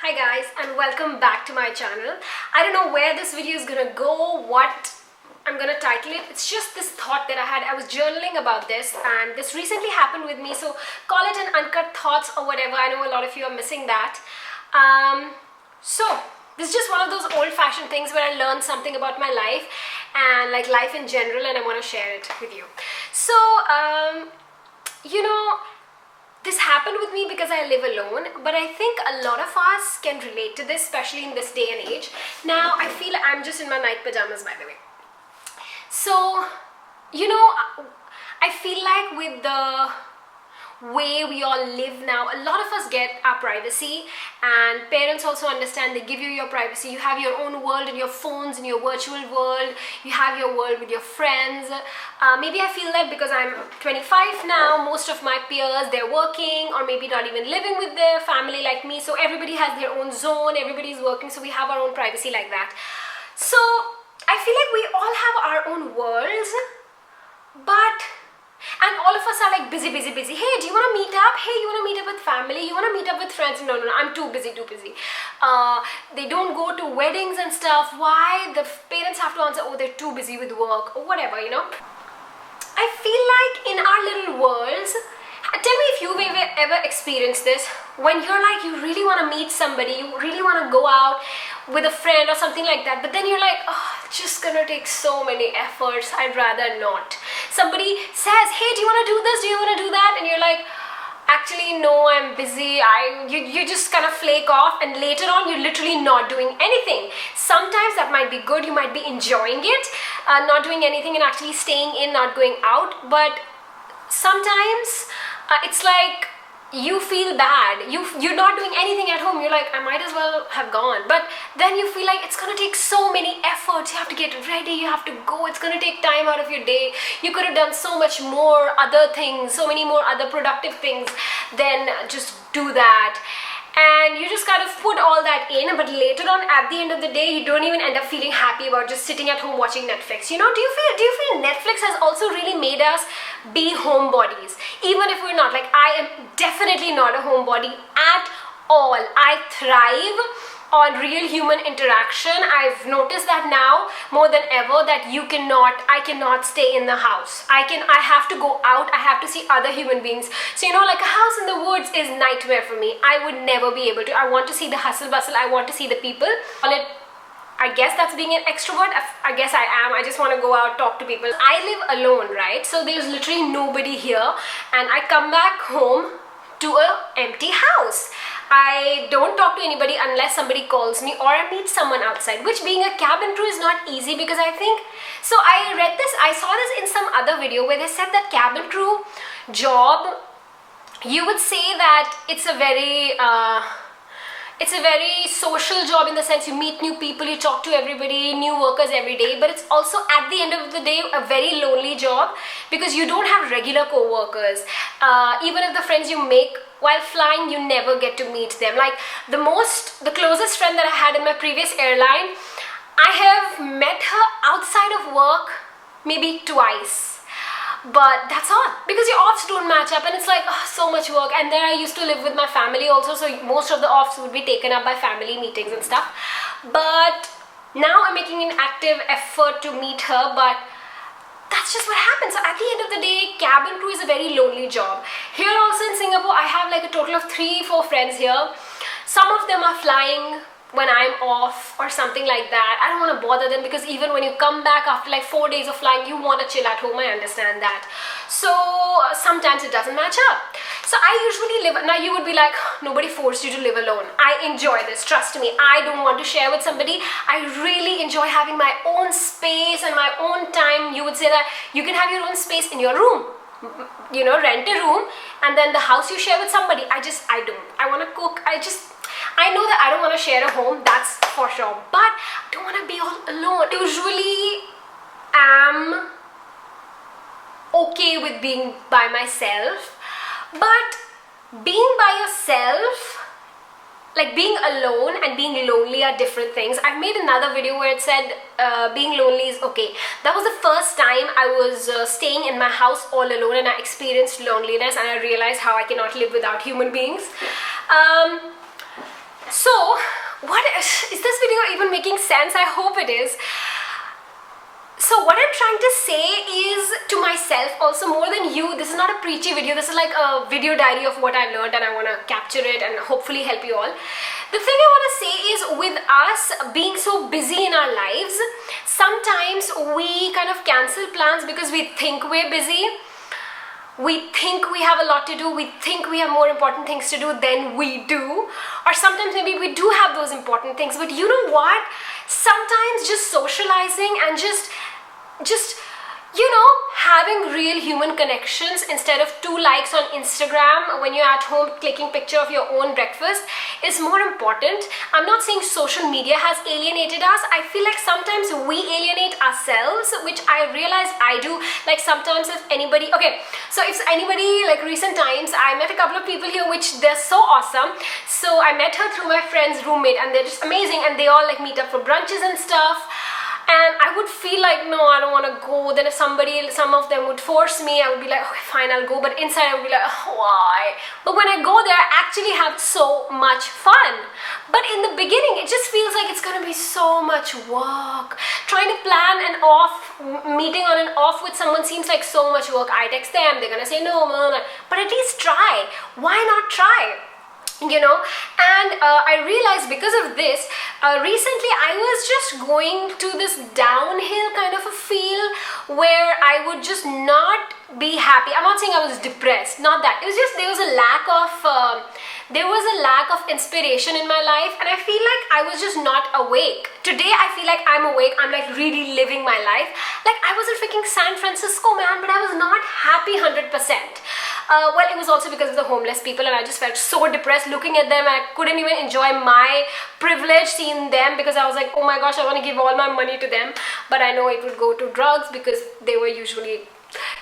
Hi guys, and welcome back to my channel. I don't know where this video is gonna go, what I'm gonna title it. It's just this thought that I had. I was journaling about this and this recently happened with me, so call it an uncut thoughts or whatever. I know a lot of you are missing that. So this is just one of those old-fashioned things where I learned something about my life and like life in general, and I want to share it with you. So this happened with me because I live alone, but I think a lot of us can relate to this, especially in this day and age. Now, I feel I'm just in my night pajamas, by the way. So, I feel like with the way we all live now, a lot of us get our privacy, and parents also understand. They give you your privacy. You have your own world in your phones, in your virtual world. You have your world with your friends. Maybe I feel that because I'm 25 now, most of my peers, they're working or maybe not even living with their family like me, so everybody has their own zone, everybody's working, so we have our own privacy like that. So I feel like we all have our own worlds, and all of us are like busy. Hey, do you want to meet up? Hey, you want to meet up with family? You want to meet up with friends? No, I'm too busy. They don't go to weddings and stuff. Why? The parents have to answer, oh, they're too busy with work or whatever, I feel like in our little worlds, tell me if you've ever experienced this, when you're like, you really want to meet somebody, you really want to go out with a friend or something like that, but then you're like, oh, it's just gonna take so many efforts, I'd rather not. Somebody says, hey, do you want to do this, do you want to do that, and you're like, actually no, I'm busy. You just kind of flake off, and later on you're literally not doing anything. Sometimes that might be good, you might be enjoying it, not doing anything and actually staying in, not going out, but sometimes it's like you feel bad. You're not doing anything at home. You're like, I might as well have gone. But then you feel like it's gonna take so many efforts. You have to get ready, you have to go, it's gonna take time out of your day. You could have done so much more other things, so many more other productive things than just do that. And you just kind of put all that in, but later on at the end of the day, you don't even end up feeling happy about just sitting at home watching Netflix. Do you feel Netflix has also really made us be homebodies? Even if we're not. Like, I am definitely not a homebody at all. I thrive on real human interaction. I've noticed that now more than ever, that I cannot stay in the house. I have to go out, I have to see other human beings. So like a house in the woods is nightmare for me. I would never be able to. I want to see the hustle bustle, I want to see the people. I guess that's being an extrovert. I guess I am. I just want to go out, talk to people. I live alone, right? So there's literally nobody here, and I come back home to an empty house. I don't talk to anybody unless somebody calls me or I meet someone outside, which being a cabin crew is not easy, because I saw this in some other video where they said that cabin crew job, you would say that it's a very social job, in the sense you meet new people, you talk to everybody, new workers every day, but it's also at the end of the day a very lonely job, because you don't have regular co-workers. Even if the friends you make while flying, you never get to meet them. Like the closest friend that I had in my previous airline, I have met her outside of work maybe twice. But that's all, because your offs don't match up, and it's like, oh, so much work. And then I used to live with my family also, so most of the offs would be taken up by family meetings and stuff. But now I'm making an active effort to meet her, but that's just what happens. So at the end of the day, cabin crew is a very lonely job. Here also in Singapore, I have like a total of 3-4 friends here. Some of them are flying when I'm off or something like that. I don't want to bother them, because even when you come back after like 4 days of flying, you want to chill at home. I understand that. So sometimes it doesn't match up. So I usually live, now you would be like, nobody forced you to live alone. I enjoy this, trust me. I don't want to share with somebody. I really enjoy having my own space and my own time. You would say that you can have your own space in your room. Rent a room, and then the house you share with somebody. I don't. I want to cook. I know that I don't want to share a home, that's for sure, but I don't want to be all alone. Usually I'm okay with being by myself, but being by yourself, like being alone and being lonely, are different things. I've made another video where it said being lonely is okay. That was the first time I was staying in my house all alone, and I experienced loneliness, and I realized how I cannot live without human beings. So So, what is this video even making sense? I hope it is. So what I'm trying to say is to myself also, more than you. This is not a preachy video. This is like a video diary of what I learned, and I want to capture it and hopefully help you all. The thing I want to say is, with us being so busy in our lives, sometimes we kind of cancel plans because we think we're busy. We think we have a lot to do. We think we have more important things to do than we do. Or sometimes maybe we do have those important things. But you know what? Sometimes just socializing and just you know, having real human connections instead of 2 likes on Instagram when you're at home clicking picture of your own breakfast is more important. I'm not saying social media has alienated us. I feel like sometimes we alienate ourselves, which I realize I do. Like sometimes if anybody, okay, so if anybody, like recent times, I met a couple of people here which they're so awesome. So I met her through my friend's roommate and they're just amazing, and they all like meet up for brunches and stuff. And I would feel like, no, I don't want to go. Then if some of them would force me, I would be like, okay, fine, I'll go. But inside I would be like, oh, why? But when I go there, I actually have so much fun. But in the beginning, it just feels like it's going to be so much work. Trying to plan an off, meeting on an off with someone seems like so much work. I text them, they're going to say no, but at least try. Why not try? You know, and I realized because of this, recently I was just going to this downhill kind of a feel where I would just not be happy. I'm not saying I was depressed, not that. It was just there was a lack of inspiration in my life, and I feel like I was just not awake. Today I feel like I'm awake. I'm like really living my life. Like I was in freaking San Francisco, man, but I was not happy 100%. Well, it was also because of the homeless people, and I just felt so depressed looking at them. I couldn't even enjoy my privilege seeing them because I was like, oh my gosh, I want to give all my money to them, but I know it would go to drugs because they were usually,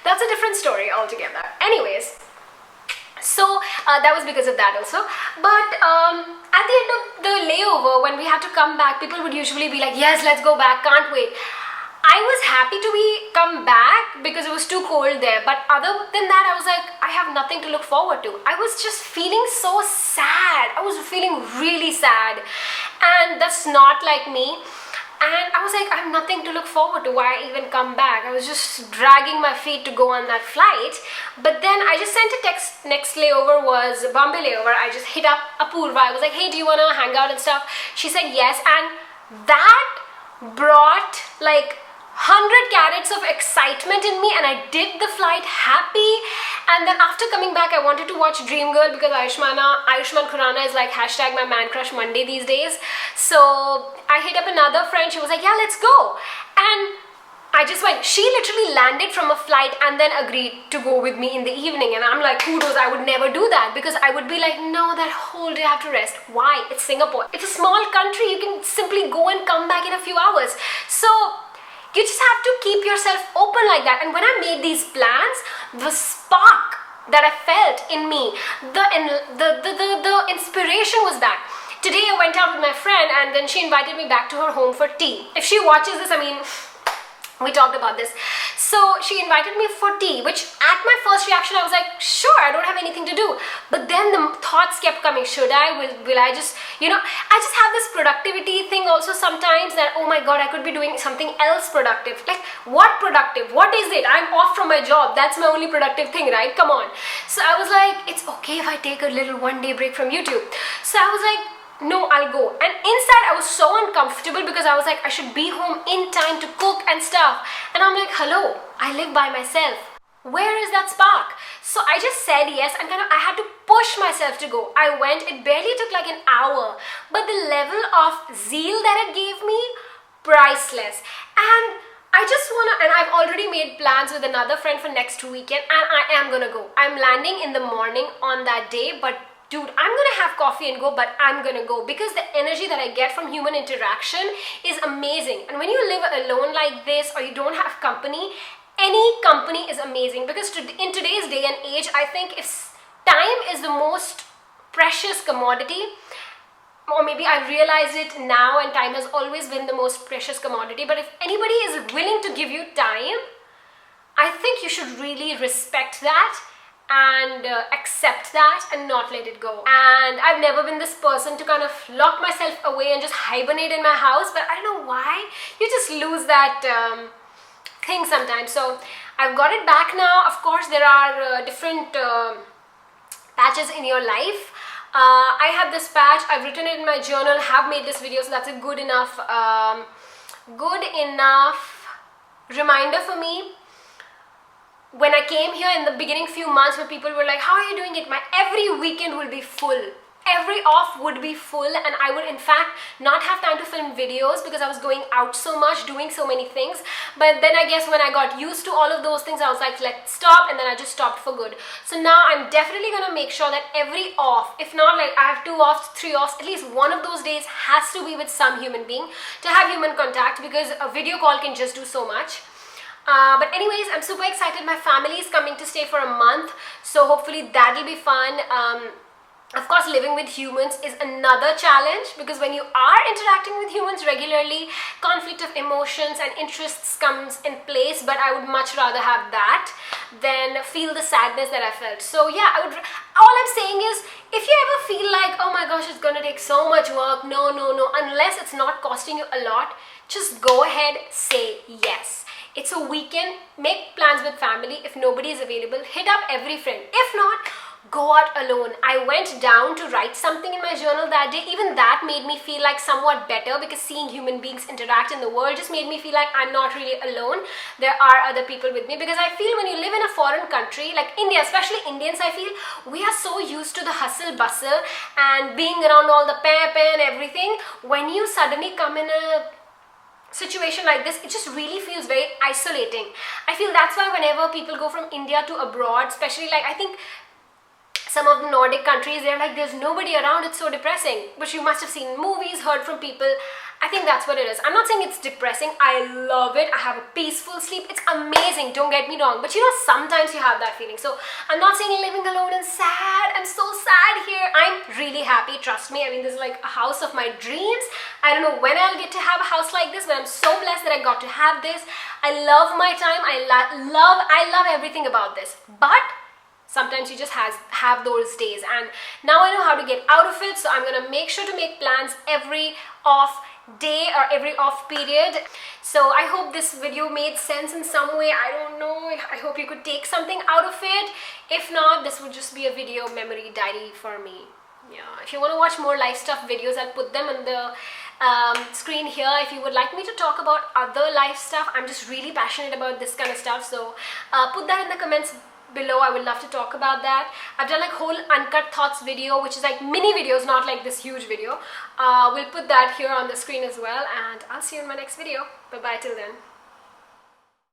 that's a different story altogether. Anyways, so that was because of that also. But at the end of the layover, when we had to come back, people would usually be like, yes, let's go back, can't wait. I was happy to come back because it was too cold there, but other than that, I was like, I have nothing to look forward to. I was just feeling so sad. I was feeling really sad, and that's not like me. And I was like, I have nothing to look forward to. Why even come back? I was just dragging my feet to go on that flight. But then I just sent a text. Next layover was Bombay layover. I just hit up Apurva. I was like, hey, do you want to hang out and stuff? She said yes, and that brought like 100 carats of excitement in me, and I did the flight happy. And then after coming back, I wanted to watch Dream Girl because Ayushmann Khurrana is like hashtag my man crush Monday these days. So I hit up another friend. She was like, yeah, let's go. And I just went. She literally landed from a flight and then agreed to go with me in the evening. And I'm like, kudos, I would never do that because I would be like, no, that whole day I have to rest. Why? It's Singapore. It's a small country. You can simply go and come back in a few hours. So you just have to keep yourself open like that. And when I made these plans, the spark that I felt in me, the inspiration was back. Today I went out with my friend, and then she invited me back to her home for tea. If she watches this, I mean, we talked about this. So she invited me for tea, which at my first reaction I was like, sure, I don't have anything to do. But then the thoughts kept coming. Should I? Will I just, you know, I just have this productivity thing also sometimes that, oh my god, I could be doing something else productive. Like, what productive? What is it? I'm off from my job. That's my only productive thing, right? Come on. So I was like, it's okay if I take a little one-day break from YouTube. So I was like, no, I'll go. And inside I was so uncomfortable because I was like, I should be home in time to cook and stuff. And I'm like, hello, I live by myself. Where is that spark? So I just said yes, and kind of I had to push myself to go. I went. It barely took like an hour, but the level of zeal that it gave me, priceless. And I just wanna, and I've already made plans with another friend for next weekend, and I am gonna go. I'm landing in the morning on that day, but dude, I'm gonna have coffee and go, but I'm gonna go because the energy that I get from human interaction is amazing. And when you live alone like this, or you don't have company, any company is amazing because in today's day and age, I think if time is the most precious commodity, or maybe I realize it now, and time has always been the most precious commodity, but if anybody is willing to give you time, I think you should really respect that and accept that and not let it go. And I've never been this person to kind of lock myself away and just hibernate in my house, but I don't know why, you just lose that thing sometimes. So I've got it back now. Of course, there are different patches in your life. I have this patch, I've written it in my journal, have made this video, so that's a good enough reminder for me. When I came here in the beginning few months, where people were like, how are you doing it? My every weekend will be full. Every off would be full, and I would in fact not have time to film videos because I was going out so much, doing so many things. But then I guess when I got used to all of those things, I was like, let's stop, and then I just stopped for good. So now I'm definitely gonna make sure that every off, if not like I have 2 offs, 3 offs, at least one of those days has to be with some human being to have human contact, because a video call can just do so much. But anyways, I'm super excited. My family is coming to stay for a month, so hopefully that'll be fun. Of course, living with humans is another challenge, because when you are interacting with humans regularly, conflict of emotions and interests comes in place, but I would much rather have that than feel the sadness that I felt. So yeah, all I'm saying is, if you ever feel like, oh my gosh, it's gonna take so much work, no, unless it's not costing you a lot, just go ahead, say yes. It's a weekend, make plans with family. If nobody is available, hit up every friend. If not, go out alone. I went down to write something in my journal that day. Even that made me feel like somewhat better, because seeing human beings interact in the world just made me feel like I'm not really alone. There are other people with me, because I feel when you live in a foreign country like India, especially Indians, I feel we are so used to the hustle bustle and being around all the pep and everything. When you suddenly come in a situation like this, it just really feels very isolating. I feel that's why whenever people go from India to abroad, especially like I think some of the Nordic countries, they're like, there's nobody around, it's so depressing. But you must have seen movies, heard from people. I think that's what it is. I'm not saying it's depressing. I love it. I have a peaceful sleep. It's amazing, don't get me wrong. But you know, sometimes you have that feeling. So I'm not saying living alone and sad. I'm so sad here. I'm really happy, trust me. I mean, this is like a house of my dreams. I don't know when I'll get to have a house like this, but I'm so blessed that I got to have this. I love my time. I love everything about this. But sometimes you just have those days, and now I know how to get out of it. So I'm gonna make sure to make plans every off day or every off period. So I hope this video made sense in some way. I don't know, I hope you could take something out of it. If not, this would just be a video memory diary for me. Yeah, if you want to watch more life stuff videos, I'll put them on the screen here. If you would like me to talk about other life stuff, I'm just really passionate about this kind of stuff, so put that in the comments below. I would love to talk about that. I've done like whole uncut thoughts video, which is like mini videos, not like this huge video. We'll put that here on the screen as well, and I'll see you in my next video. Bye bye till then.